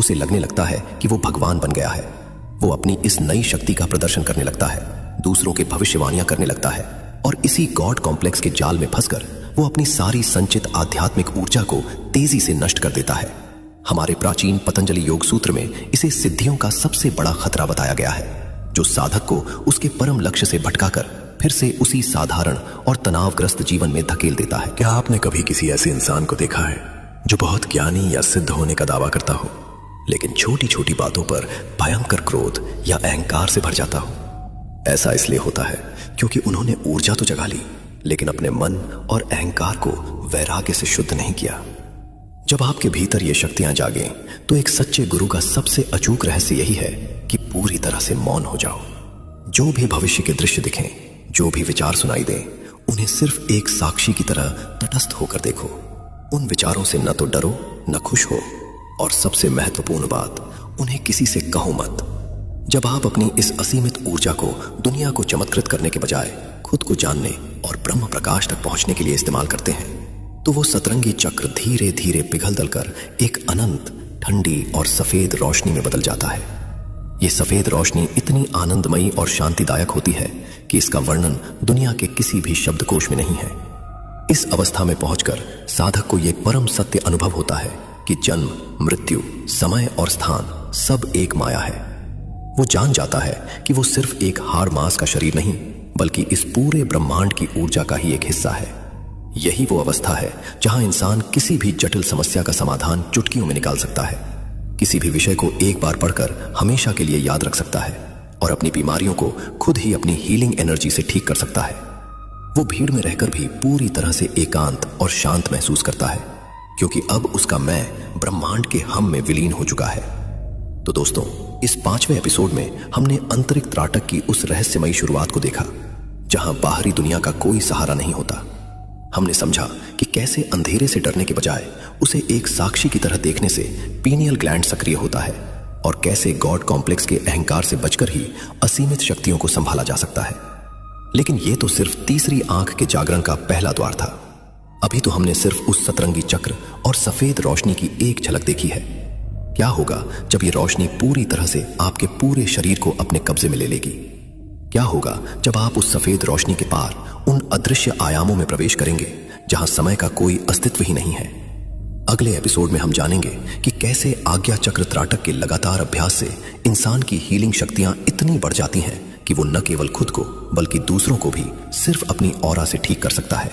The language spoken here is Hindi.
उसे लगने लगता है कि वो भगवान बन गया है। वो अपनी इस नई शक्ति का प्रदर्शन करने लगता है, दूसरों के भविष्यवाणियां करने लगता है और इसी गॉड कॉम्प्लेक्स के जाल में फंसकर वो अपनी सारी संचित आध्यात्मिक ऊर्जा को तेजी से नष्ट कर देता है। हमारे प्राचीन पतंजलि योग सूत्र में इसे सिद्धियों का सबसे बड़ा खतरा बताया गया है, जो साधक को उसके परम लक्ष्य से भटकाकर फिर से उसी साधारण और तनावग्रस्त जीवन में धकेल देता है। क्या आपने कभी किसी ऐसे इंसान को देखा है जो बहुत ज्ञानी या सिद्ध होने का दावा करता हो, लेकिन छोटी छोटी बातों पर भयंकर क्रोध या अहंकार से भर जाता हो? ऐसा इसलिए होता है क्योंकि उन्होंने ऊर्जा तो जगा ली, लेकिन अपने मन और अहंकार को वैराग्य से शुद्ध नहीं किया। जब आपके भीतर ये शक्तियां जागें, तो एक सच्चे गुरु का सबसे अचूक रहस्य यही है कि पूरी तरह से मौन हो जाओ। जो भी भविष्य के दृश्य दिखें, जो भी विचार सुनाई दें, उन्हें सिर्फ एक साक्षी की तरह तटस्थ होकर देखो। उन विचारों से न तो डरो न खुश हो, और सबसे महत्वपूर्ण बात, उन्हें किसी से कहो मत। जब आप अपनी इस असीमित ऊर्जा को दुनिया को चमत्कृत करने के बजाय खुद को जानने और ब्रह्म प्रकाश तक पहुंचने के लिए इस्तेमाल करते हैं, तो वो सतरंगी चक्र धीरे धीरे पिघल कर एक अनंत, ठंडी और सफेद रोशनी में बदल जाता है। ये सफेद रोशनी इतनी आनंदमयी और शांतिदायक होती है कि इसका वर्णन दुनिया के किसी भी शब्दकोश में नहीं है। इस अवस्था में पहुंचकर साधक को ये परम सत्य अनुभव होता है कि जन्म, मृत्यु, समय और स्थान सब एक माया है। वो जान जाता है कि वो सिर्फ एक हाड़ मांस का शरीर नहीं, बल्कि इस पूरे ब्रह्मांड की ऊर्जा का ही एक हिस्सा है। यही वो अवस्था है जहां इंसान किसी भी जटिल समस्या का समाधान चुटकियों में निकाल सकता है, किसी भी विषय को एक बार पढ़कर हमेशा के लिए याद रख सकता है और अपनी बीमारियों को खुद ही अपनी हीलिंग एनर्जी से ठीक कर सकता है। वो भीड़ में रहकर भी पूरी तरह से एकांत और शांत महसूस करता है, क्योंकि अब उसका मैं ब्रह्मांड के हम में विलीन हो चुका है। तो दोस्तों, इस 5वें एपिसोड में हमने आंतरिक त्राटक की उस रहस्यमयी शुरुआत को देखा, जहां बाहरी दुनिया का कोई सहारा नहीं होता। हमने समझा कि कैसे अंधेरे से डरने के बजाय उसे एक साक्षी की तरह देखने से पीनियल ग्लैंड सक्रिय होता है, और कैसे गॉड कॉम्प्लेक्स के अहंकार से बचकर ही असीमित शक्तियों को संभाला जा सकता है। लेकिन यह तो सिर्फ तीसरी आंख के जागरण का पहला द्वार था। अभी तो हमने सिर्फ उस सतरंगी चक्र और सफेद रोशनी की एक झलक देखी है। क्या होगा जब ये रोशनी पूरी तरह से आपके पूरे शरीर को अपने कब्जे में ले लेगी? क्या होगा जब आप उस सफेद रोशनी के पार उन अदृश्य आयामों में प्रवेश करेंगे जहां समय का कोई अस्तित्व ही नहीं है? अगले एपिसोड में हम जानेंगे कि कैसे आज्ञा चक्र त्राटक के लगातार अभ्यास से इंसान की हीलिंग शक्तियां इतनी बढ़ जाती हैं कि वो न केवल खुद को बल्कि दूसरों को भी सिर्फ अपनी ऑरा से ठीक कर सकता है।